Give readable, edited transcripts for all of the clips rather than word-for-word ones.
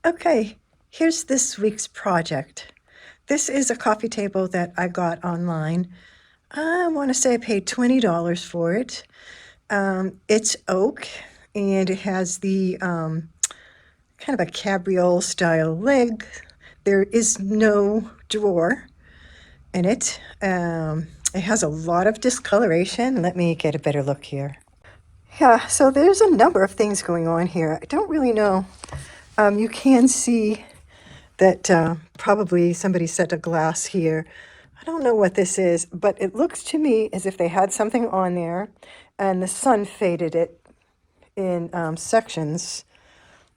Okay, here's this week's project. This is a coffee table that I got online. I want to say I paid $20 for it. It's oak and it has the kind of a cabriole style leg. There is no drawer in it. It has a lot of discoloration. Let me get a better look here. Yeah, so there's a number of things going on here. I don't really know. You can see that probably somebody set a glass here. I don't know what this is, but it looks to me as if they had something on there and the sun faded it in sections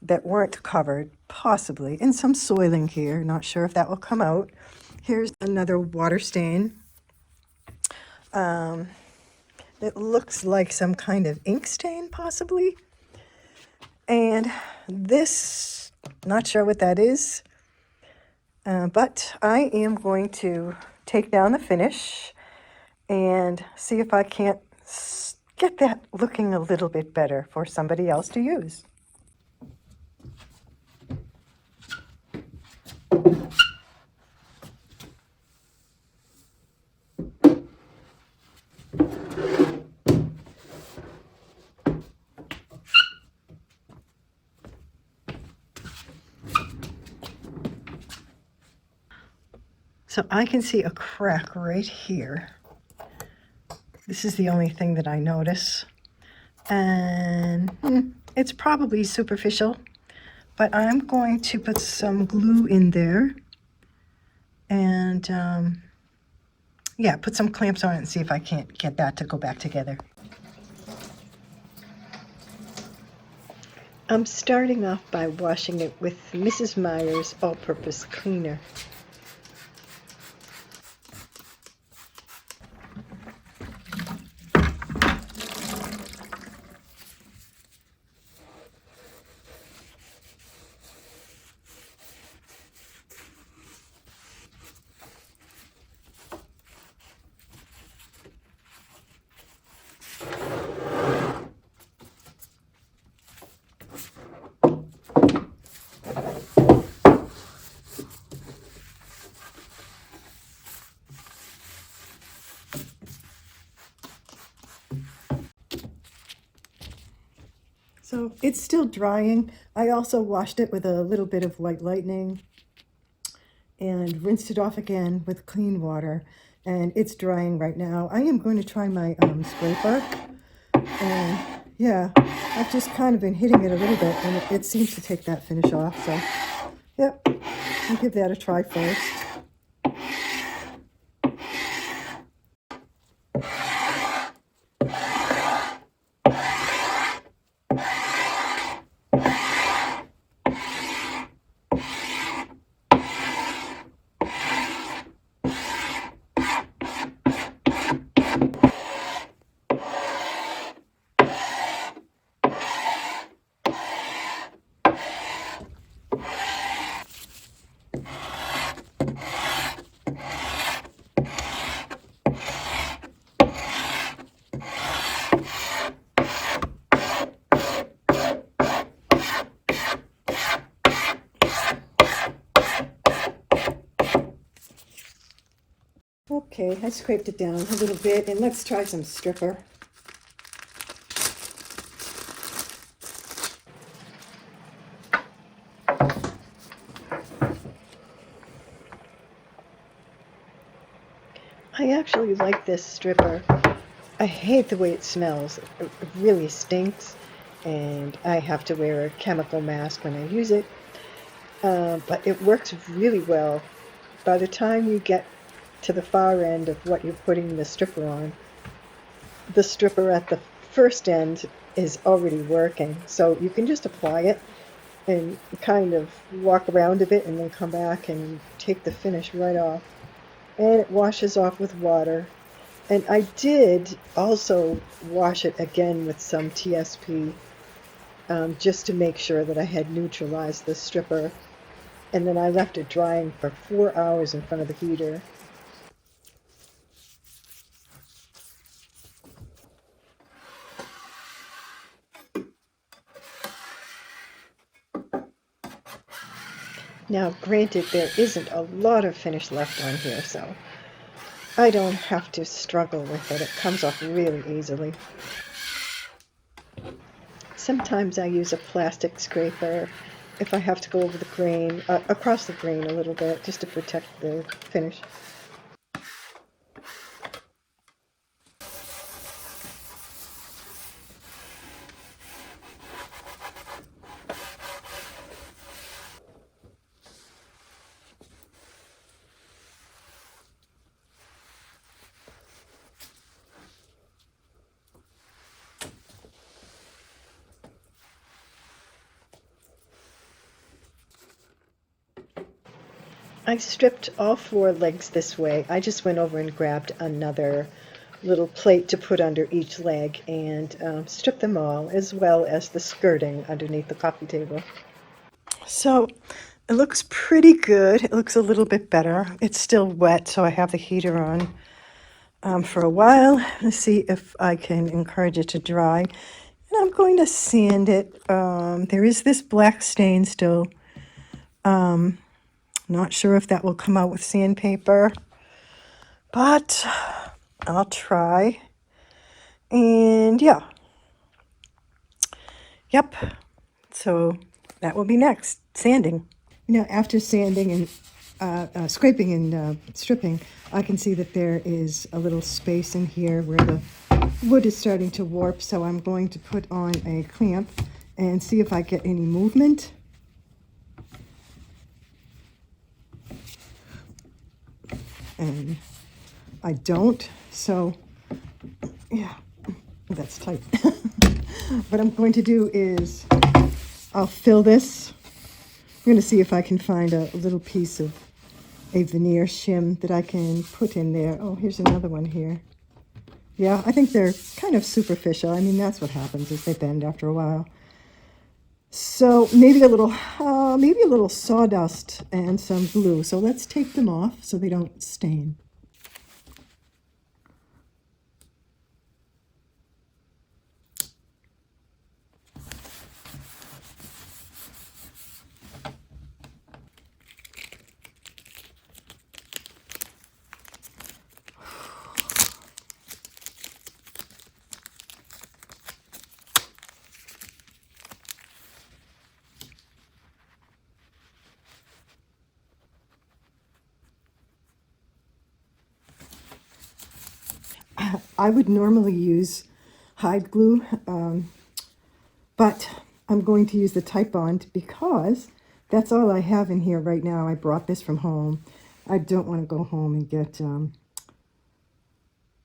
that weren't covered, possibly, and some soiling here. Not sure if that will come out. Here's another water stain. It looks like some kind of ink stain, possibly. And this, not sure what that is. But I am going to take down the finish and see if I can't get that looking a little bit better for somebody else to use. So I can see a crack right here. This is the only thing that I notice. And it's probably superficial, but I'm going to put some glue in there and yeah, put some clamps on it and see if I can't get that to go back together. I'm starting off by washing it with Mrs. Meyers all-purpose cleaner. So it's still drying. I also washed it with a little bit of Lightening and rinsed it off again with clean water. And it's drying right now. I am going to try my scraper. And yeah, I've just kind of been hitting it a little bit and it seems to take that finish off. So yep, I'll give that a try first. Okay, I scraped it down a little bit, and let's try some stripper. I actually like this stripper. I hate the way it smells. It really stinks, and I have to wear a chemical mask when I use it. But it works really well. By the time you get to the far end of what you're putting the stripper on, the stripper at the first end is already working. So you can just apply it and kind of walk around a bit and then come back and take the finish right off. And it washes off with water. And I did also wash it again with some TSP just to make sure that I had neutralized the stripper. And then I left it drying for 4 hours in front of the heater. Now, granted, there isn't a lot of finish left on here, so I don't have to struggle with it. It comes off really easily. Sometimes I use a plastic scraper if I have to go over the grain, across the grain a little bit, just to protect the finish. I stripped all 4 legs this way. I just went over and grabbed another little plate to put under each leg and stripped them all, as well as the skirting underneath the coffee table. So it looks pretty good. It looks a little bit better. It's still wet, so I have the heater on for a while. Let's see if I can encourage it to dry. And I'm going to sand it. There is this black stain still. Not sure if that will come out with sandpaper, but I'll try. And yeah. Yep. So that will be next, sanding. You know, after sanding and scraping and stripping, I can see that there is a little space in here where the wood is starting to warp, so I'm going to put on a clamp and see if I get any movement. And I don't, so yeah, that's tight. What I'm going to do is I'll fill this. I'm going to see if I can find a little piece of a veneer shim that I can put in there. Oh, here's another one here. Yeah, I think they're kind of superficial. I mean, that's what happens, is they bend after a while. So maybe a little sawdust and some glue. So let's take them off so they don't stain. I would normally use hide glue, but I'm going to use the Titebond because that's all I have in here right now. I brought this from home. I don't want to go home and get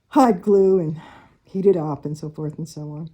hide glue and heat it up and so forth and so on.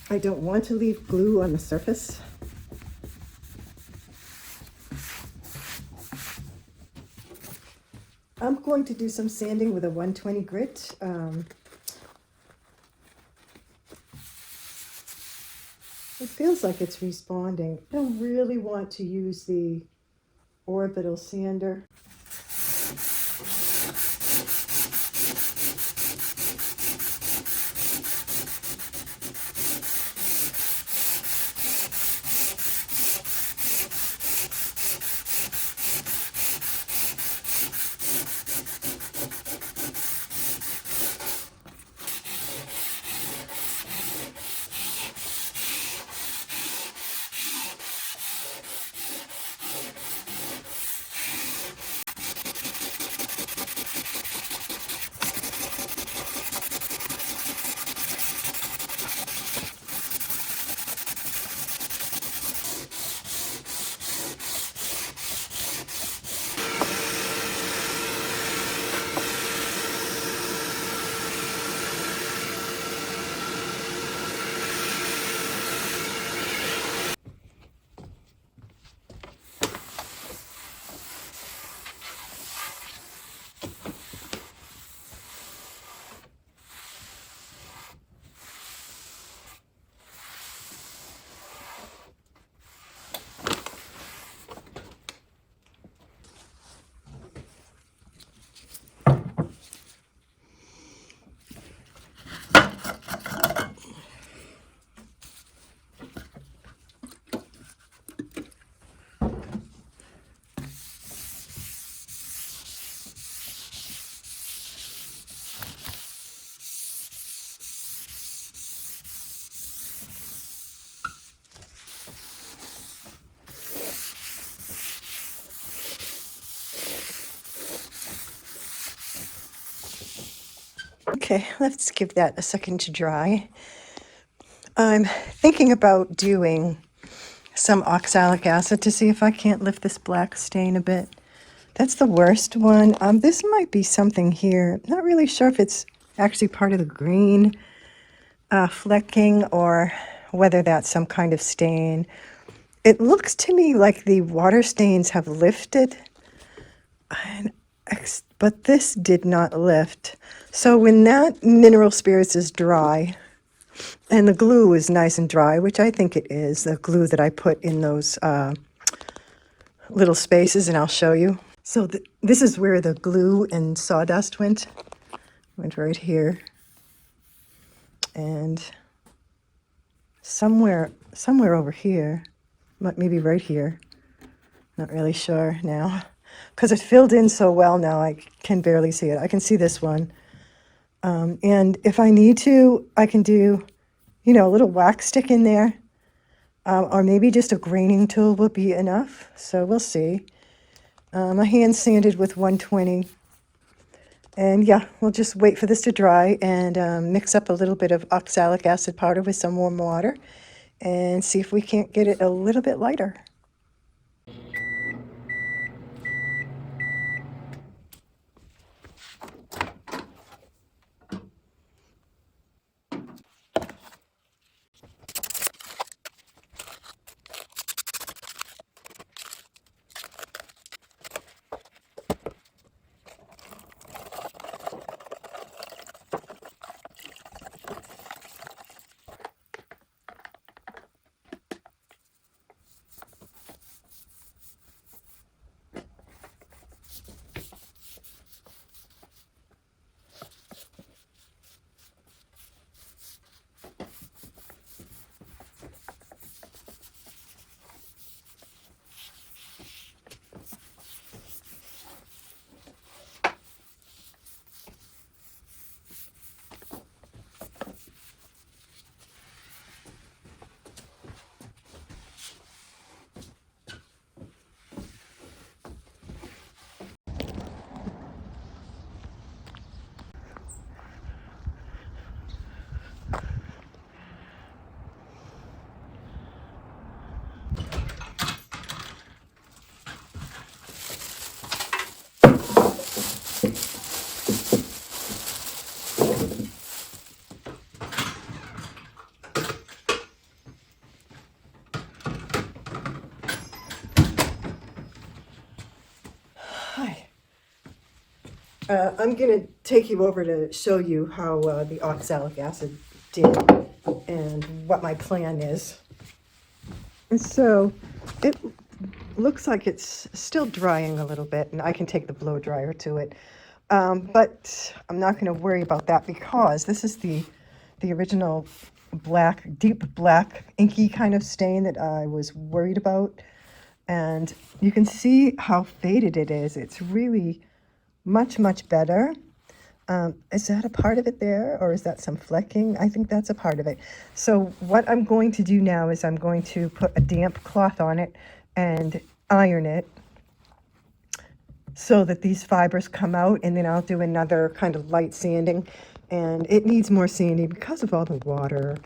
I don't want to leave glue on the surface. I'm going to do some sanding with a 120 grit. It feels like it's responding. I don't really want to use the orbital sander. Okay, let's give that a second to dry. I'm thinking about doing some oxalic acid to see if I can't lift this black stain a bit. That's the worst one. This might be something here. Not really sure if it's actually part of the green flecking or whether that's some kind of stain. It looks to me like the water stains have lifted, but this did not lift. So when that mineral spirits is dry, and the glue is nice and dry, which I think it is, the glue that I put in those little spaces, and I'll show you. So this is where the glue and sawdust went right here. And somewhere over here, maybe right here, not really sure now, because it filled in so well now I can barely see it. I can see this one. And if I need to, I can do, a little wax stick in there, or maybe just a graining tool will be enough. So we'll see. My hand sanded with 120. And yeah, we'll just wait for this to dry and mix up a little bit of oxalic acid powder with some warm water and see if we can't get it a little bit lighter. Hi. I'm going to take you over to show you how the oxalic acid did and what my plan is. And so it looks like it's still drying a little bit, and I can take the blow dryer to it. But I'm not going to worry about that because this is the original black, deep black, inky kind of stain that I was worried about. And you can see how faded it is. It's really much, much better. Is that a part of it there, or is that some flecking? I think that's a part of it. So what I'm going to do now is I'm going to put a damp cloth on it and iron it so that these fibers come out, and then I'll do another kind of light sanding. And it needs more sanding because of all the water.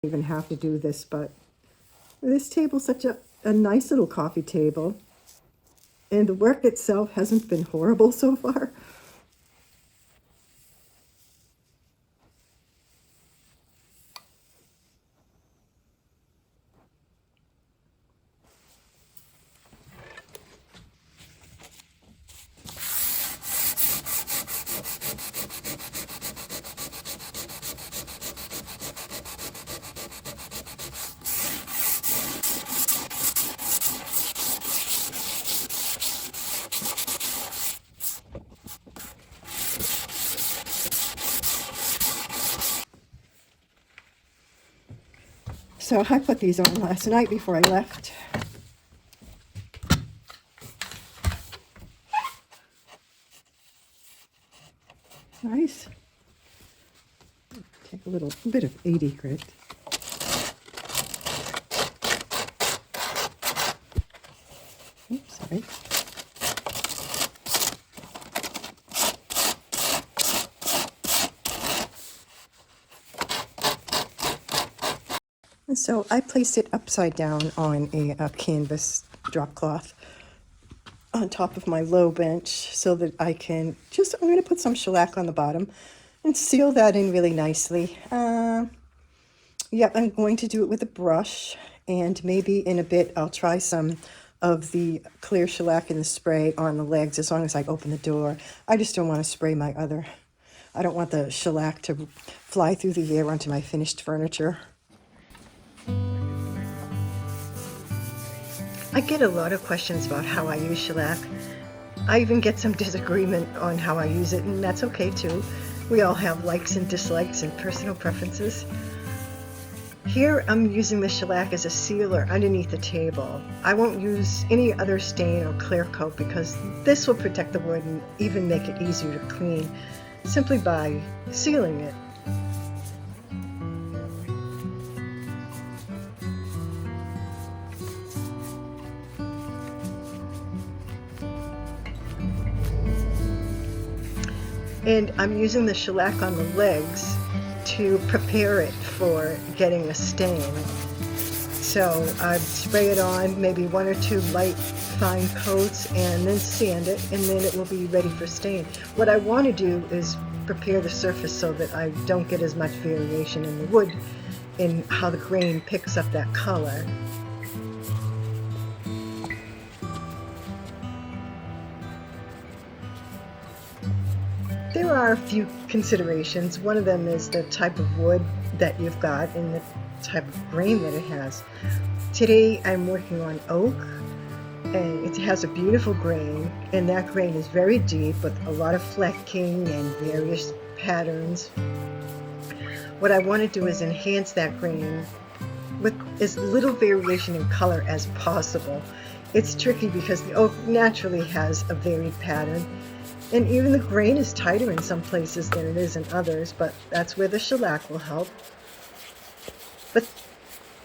Even have to do this, but this table's such a nice little coffee table, and the work itself hasn't been horrible so far. So I put these on last night before I left. Nice. Take a little bit of 80 grit. Oops, sorry. And so I placed it upside down on a canvas drop cloth on top of my low bench so that I can I'm going to put some shellac on the bottom and seal that in really nicely. Yep, I'm going to do it with a brush, and maybe in a bit I'll try some of the clear shellac in the spray on the legs as long as I open the door. I just don't want to spray I don't want the shellac to fly through the air onto my finished furniture. I get a lot of questions about how I use shellac. I even get some disagreement on how I use it, and that's okay too. We all have likes and dislikes and personal preferences. Here I'm using the shellac as a sealer underneath the table. I won't use any other stain or clear coat because this will protect the wood and even make it easier to clean simply by sealing it. And I'm using the shellac on the legs to prepare it for getting a stain. So I'd spray it on, maybe 1 or 2 light fine coats, and then sand it, and then it will be ready for stain. What I want to do is prepare the surface so that I don't get as much variation in the wood in how the grain picks up that color. There are a few considerations. One of them is the type of wood that you've got and the type of grain that it has. Today I'm working on oak, and it has a beautiful grain, and that grain is very deep with a lot of flecking and various patterns. What I want to do is enhance that grain with as little variation in color as possible. It's tricky because the oak naturally has a varied pattern, and even the grain is tighter in some places than it is in others, but that's where the shellac will help. But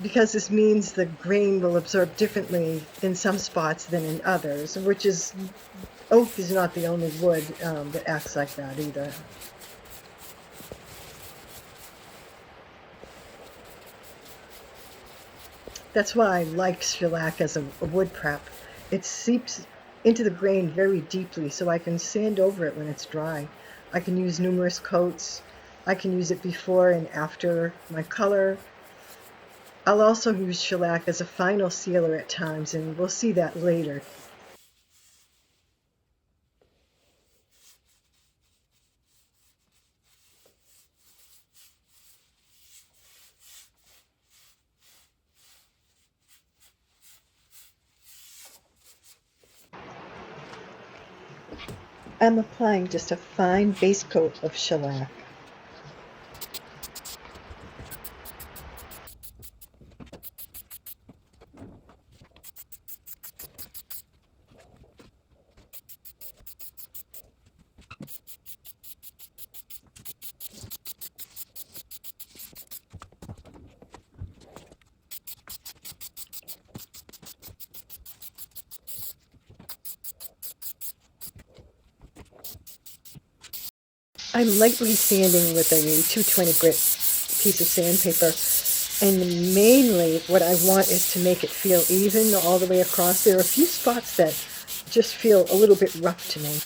because this means the grain will absorb differently in some spots than in others, oak is not the only wood that acts like that either. That's why I like shellac as a wood prep. It seeps into the grain very deeply, so I can sand over it when it's dry. I can use numerous coats. I can use it before and after my color. I'll also use shellac as a final sealer at times, and we'll see that later. I'm applying just a fine base coat of shellac. I'm lightly sanding with a 220 grit piece of sandpaper, and mainly what I want is to make it feel even all the way across. There are a few spots that just feel a little bit rough to me.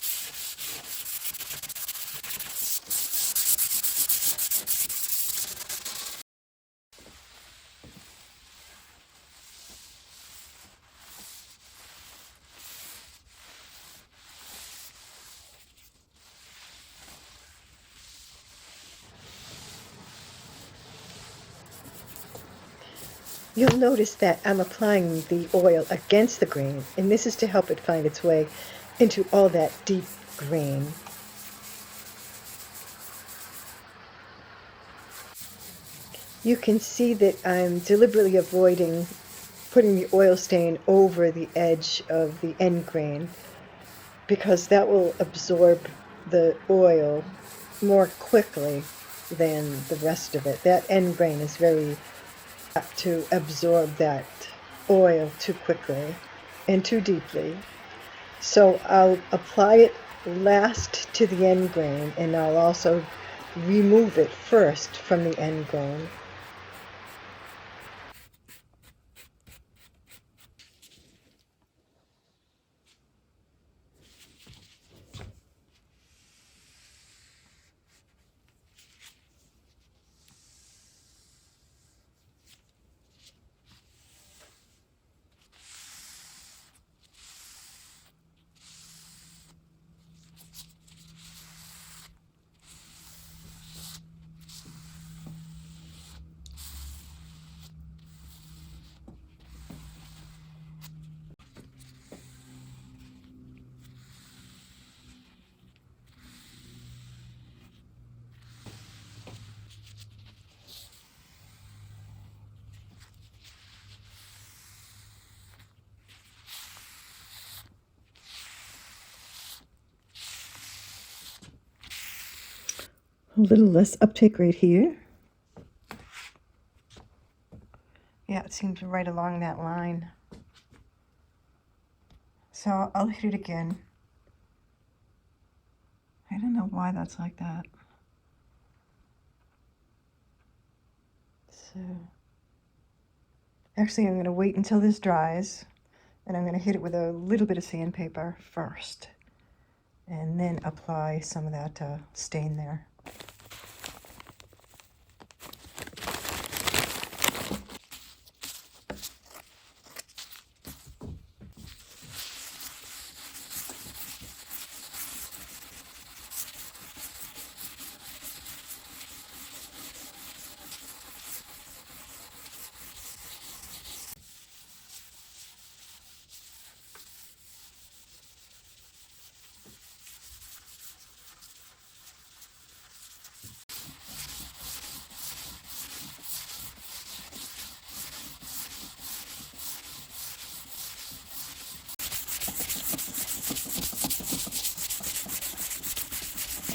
You'll notice that I'm applying the oil against the grain, and this is to help it find its way into all that deep grain. You can see that I'm deliberately avoiding putting the oil stain over the edge of the end grain because that will absorb the oil more quickly than the rest of it. That end grain is very apt to absorb that oil too quickly and too deeply. So I'll apply it last to the end grain, and I'll also remove it first from the end grain. A little less uptake right here. Yeah, it seems right along that line. So I'll hit it again. I don't know why that's like that. So actually I'm going to wait until this dries, and I'm going to hit it with a little bit of sandpaper first, and then apply some of that stain there.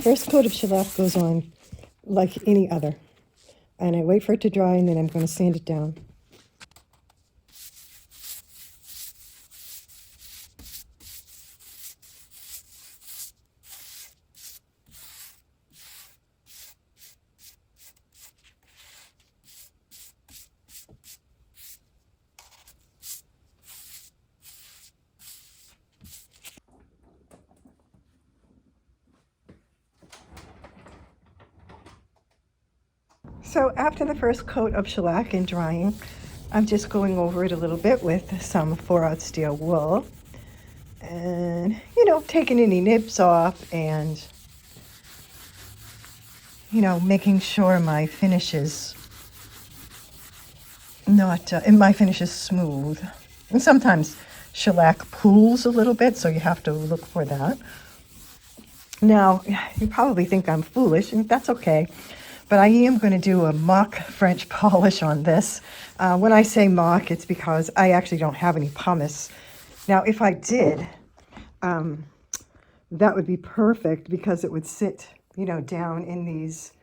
First coat of shellac goes on like any other, and I wait for it to dry, and then I'm going to sand it down. So after the first coat of shellac and drying, I'm just going over it a little bit with some 4/0 steel wool, and taking any nibs off, and making sure my finish is not and my finish is smooth. And sometimes shellac pools a little bit, so you have to look for that. Now, you probably think I'm foolish, and that's okay, but I am going to do a mock French polish on this. When I say mock, it's because I actually don't have any pumice. Now, if I did, that would be perfect because it would sit, down in these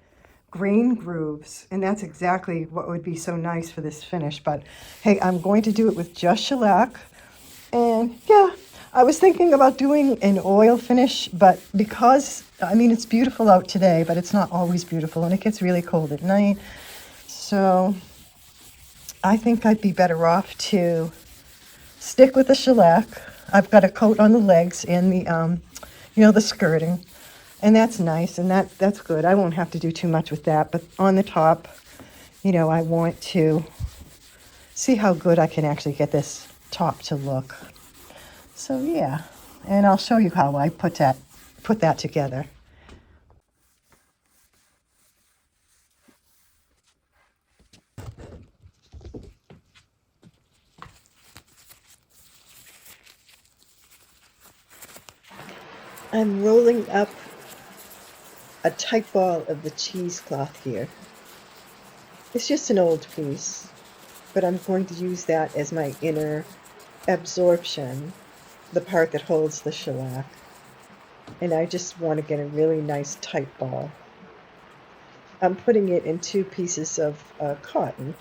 grain grooves, and that's exactly what would be so nice for this finish. But hey, I'm going to do it with just shellac, and yeah, I was thinking about doing an oil finish, but because it's beautiful out today, but it's not always beautiful, and it gets really cold at night, so I think I'd be better off to stick with the shellac. I've got a coat on the legs and the skirting, and that's nice, and that's good. I won't have to do too much with that, but on the top, I want to see how good I can actually get this top to look. So yeah, and I'll show you how I put that together. I'm rolling up a tight ball of the cheesecloth here. It's just an old piece, but I'm going to use that as my inner absorption, the part that holds the shellac. And I just want to get a really nice tight ball. I'm putting it in two pieces of cotton,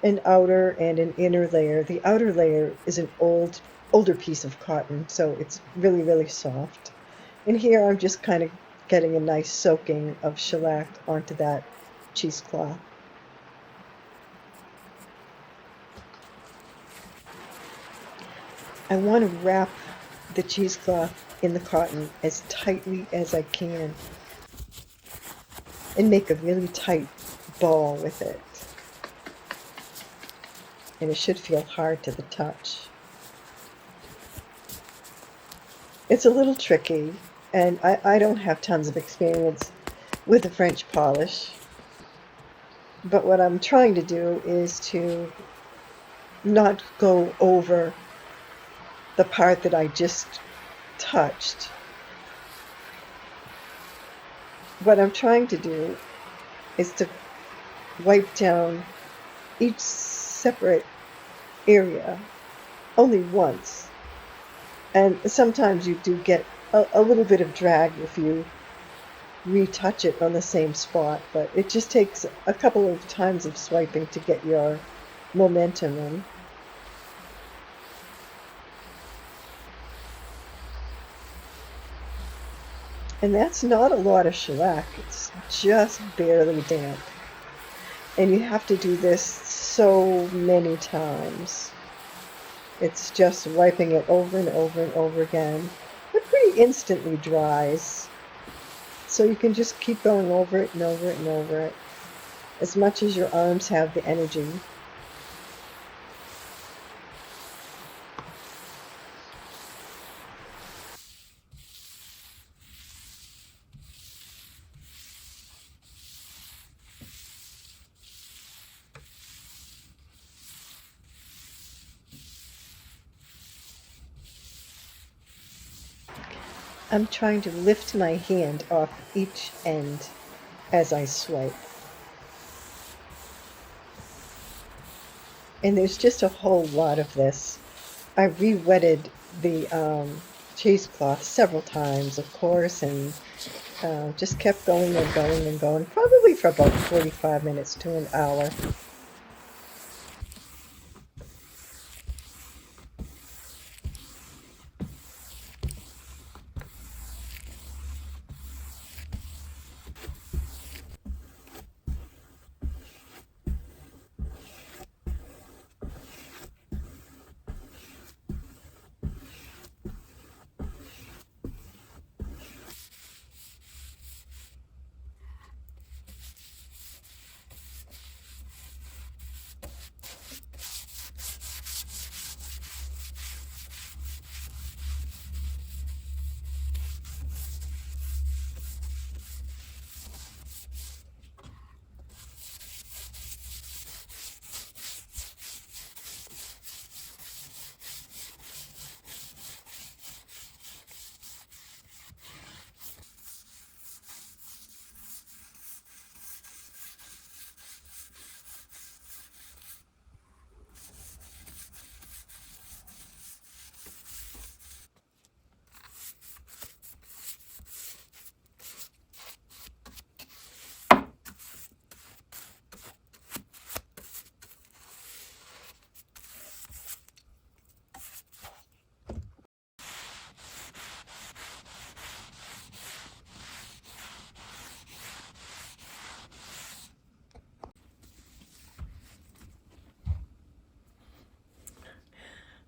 an outer and an inner layer. The outer layer is an older piece of cotton, so it's really, really soft. And here I'm just kind of getting a nice soaking of shellac onto that cheesecloth. I want to wrap the cheesecloth in the cotton as tightly as I can and make a really tight ball with it. And it should feel hard to the touch. It's a little tricky, and I don't have tons of experience with the French polish, but what I'm trying to do is to not go over the part that I just touched. What I'm trying to do is to wipe down each separate area only once. And sometimes you do get a little bit of drag if you retouch it on the same spot, but it just takes a couple of times of swiping to get your momentum in. And that's not a lot of shellac, it's just barely damp. And you have to do this so many times. It's just wiping it over and over and over again. It pretty instantly dries. So you can just keep going over it and over it and over it, as much as your arms have the energy. I'm trying to lift my hand off each end as I swipe. And there's just a whole lot of this. I re-wetted the cheesecloth several times, of course, and just kept going and going and going, probably for about 45 minutes to an hour.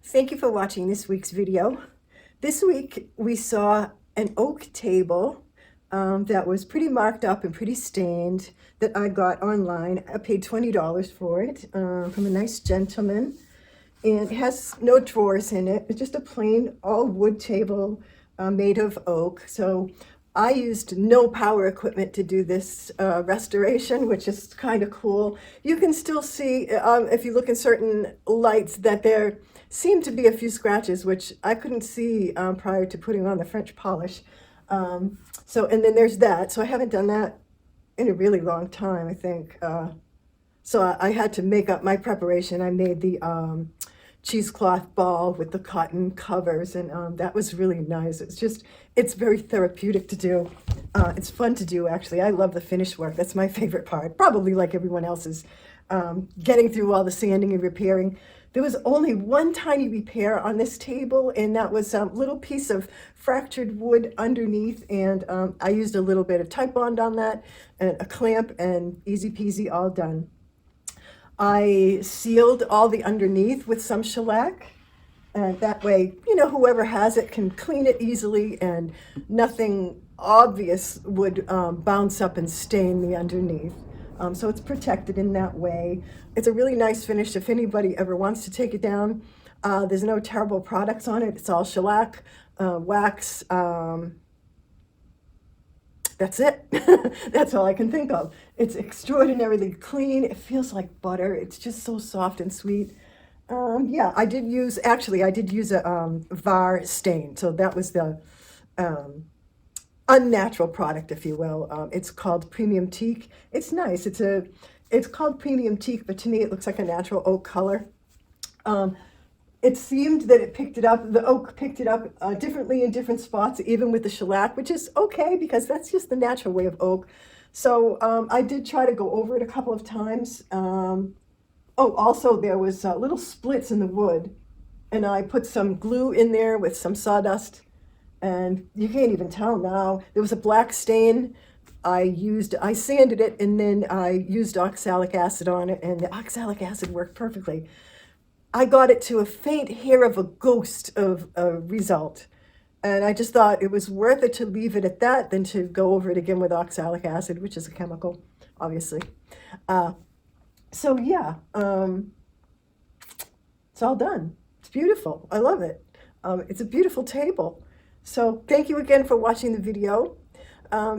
Thank you for watching this week's video. This week we saw an oak table that was pretty marked up and pretty stained that I got online. I paid $20 for it from a nice gentleman. And it has no drawers in it. It's just a plain all wood table made of oak. So I used no power equipment to do this restoration, which is kind of cool. You can still see, if you look in certain lights, that there seem to be a few scratches, which I couldn't see prior to putting on the French polish. And then there's that. So I haven't done that in a really long time, I think. So I had to make up my preparation. I made the cheesecloth ball with the cotton covers, and that was really nice. It's very therapeutic to do. It's fun to do, actually. I love the finished work. That's my favorite part, probably like everyone else's. Getting through all the sanding and repairing. There was only one tiny repair on this table, and that was a little piece of fractured wood underneath, and I used a little bit of type bond on that, and a clamp, and easy peasy, all done. I sealed all the underneath with some shellac, and that way, whoever has it can clean it easily, and nothing obvious would bounce up and stain the underneath. So it's protected in that way. It's a really nice finish if anybody ever wants to take it down. There's no terrible products on it. It's all shellac, wax. That's it. That's all I can think of. It's extraordinarily clean. It feels like butter. It's just so soft and sweet. Yeah, I did use a VAR stain. So that was the unnatural product, if you will. It's called Premium Teak. It's nice. It's called Premium Teak, but to me it looks like a natural oak color. It seemed that the oak picked it up differently in different spots, even with the shellac, which is okay because that's just the natural way of oak. So I did try to go over it a couple of times. Also there was little splits in the wood, and I put some glue in there with some sawdust, and you can't even tell now. There was a black stain. I sanded it, and then I used oxalic acid on it, and the oxalic acid worked perfectly. I got it to a faint hair of a ghost of a result. And I just thought it was worth it to leave it at that than to go over it again with oxalic acid, which is a chemical, obviously. So yeah, it's all done. It's beautiful. I love it. It's a beautiful table. So thank you again for watching the video.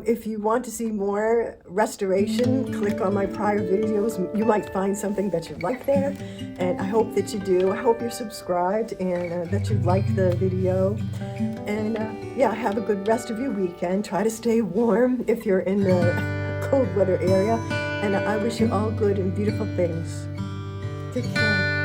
If you want to see more restoration, click on my prior videos. You might find something that you like there, and I hope that you do. I hope you're subscribed and that you like the video. And yeah, have a good rest of your weekend. Try to stay warm if you're in the cold weather area, and I wish you all good and beautiful things. Take care.